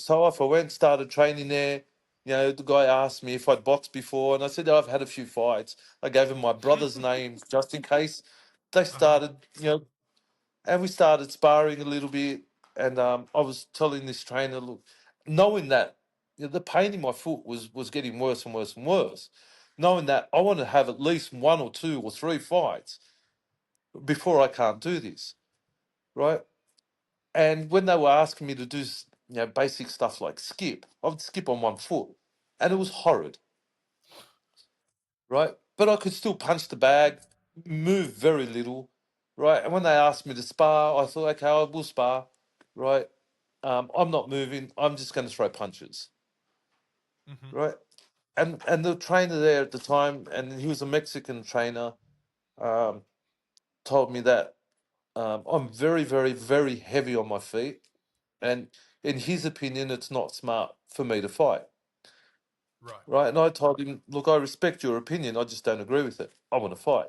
so off I went, started training there. The guy asked me if I'd boxed before, and I said, "Oh, I've had a few fights." I gave him my brother's name just in case. They Uh-huh. started, and we started sparring a little bit. And I was telling this trainer, look, knowing that the pain in my foot was getting worse and worse and worse, knowing that I want to have at least one or two or three fights before I can't do this, right? And when they were asking me to do, basic stuff like skip, I would skip on one foot, and it was horrid, right? But I could still punch the bag, move very little, right? And when they asked me to spar, I thought, okay, I will spar, right? I'm not moving. I'm just going to throw punches, Mm-hmm. right? And the trainer there at the time, and he was a Mexican trainer, um, told me that I'm very, very, very heavy on my feet, and in his opinion, it's not smart for me to fight, Right. right? And I told him, look, I respect your opinion. I just don't agree with it. I want to fight.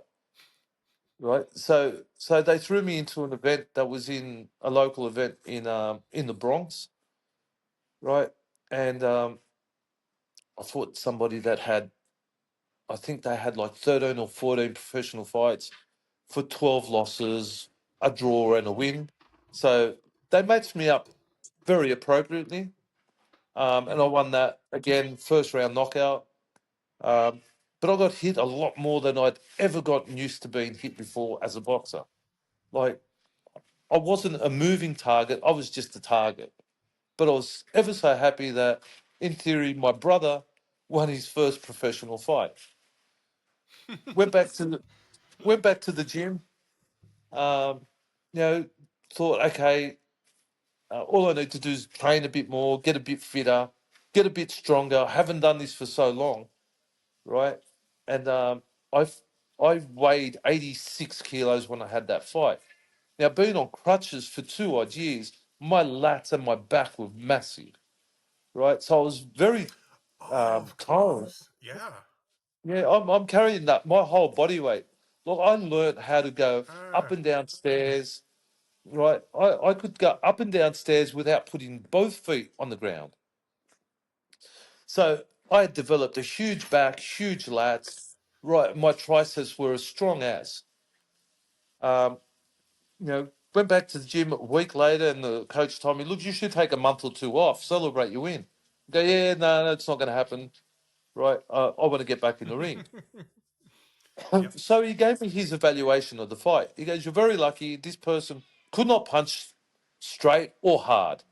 Right, so they threw me into an event that was in a local event in the Bronx, right, and I fought somebody that had, I think they had like 13 or 14 professional fights for 12 losses, a draw and a win, so they matched me up very appropriately, and I Mm-hmm. won that again, first round knockout, um, but I got hit a lot more than I'd ever gotten used to being hit before as a boxer, like. I wasn't a moving target. I was just a target. But I was ever so happy that, in theory, my brother won his first professional fight. Went back to the went back to the gym. Um, thought, okay, all I need to do is train a bit more, get a bit fitter, get a bit stronger. I haven't done this for so long, right? And I I weighed 86 kilos when I had that fight. Now, being on crutches for 2 odd years, my lats and my back were massive, right? So I was very Oh, of toned. course. Yeah. Yeah, I'm carrying that, my whole body weight. Look, I learned how to go up Ah. and down stairs, right? I could go up and down stairs without putting both feet on the ground. So I had developed a huge back, huge lats, right? My triceps were as strong as. Um, went back to the gym a week later, and the coach told me, "Look, you should take a month or two off, celebrate your win." I go, "Yeah, no, it's not going to happen, right? I want to get back in the ring." Yep. So he gave me his evaluation of the fight. He goes, "You're very lucky. This person could not punch straight or hard,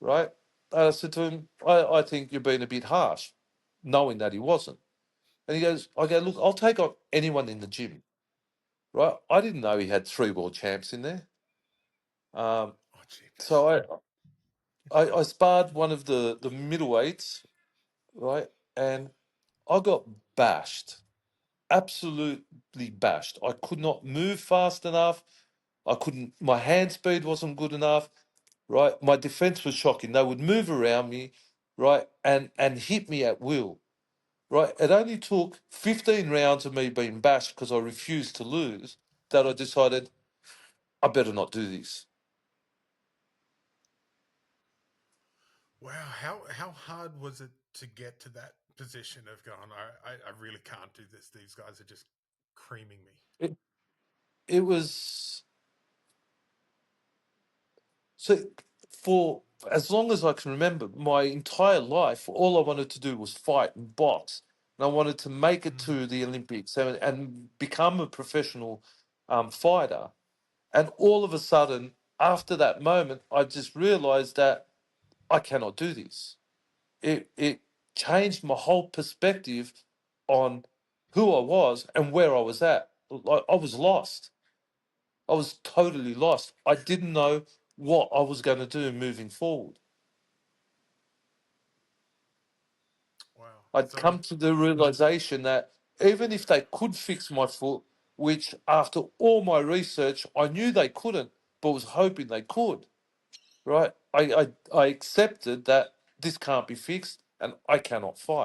right?" And I said to him, I think you're being a bit harsh, knowing that he wasn't. And he goes, I go, "Look, I'll take on anyone in the gym, right?" I didn't know he had three world champs in there. Um, Oh, jeepers. so I sparred one of the middleweights, right? And I got bashed, absolutely bashed. I could not move fast enough. I couldn't, my hand speed wasn't good enough, right? My defense was shocking. They would move around me, right? And hit me at will, right? It only took 15 rounds of me being bashed because I refused to lose that I decided I better not do this. Wow. How hard was it to get to that position of going, I really can't do this. These guys are just creaming me. It, it was. So for as long as I can remember, my entire life, all I wanted to do was fight and box, and I wanted to make it Mm. to the Olympics and become a professional fighter. And all of a sudden, after that moment, I just realized that I cannot do this. It changed my whole perspective on who I was and where I was at. Like, I was lost. I was totally lost. I didn't know what I was going to do moving forward. Wow. I'd So, come to the realization that even if they could fix my foot, which after all my research, I knew they couldn't, but was hoping they could, right? I accepted that this can't be fixed and I cannot fight.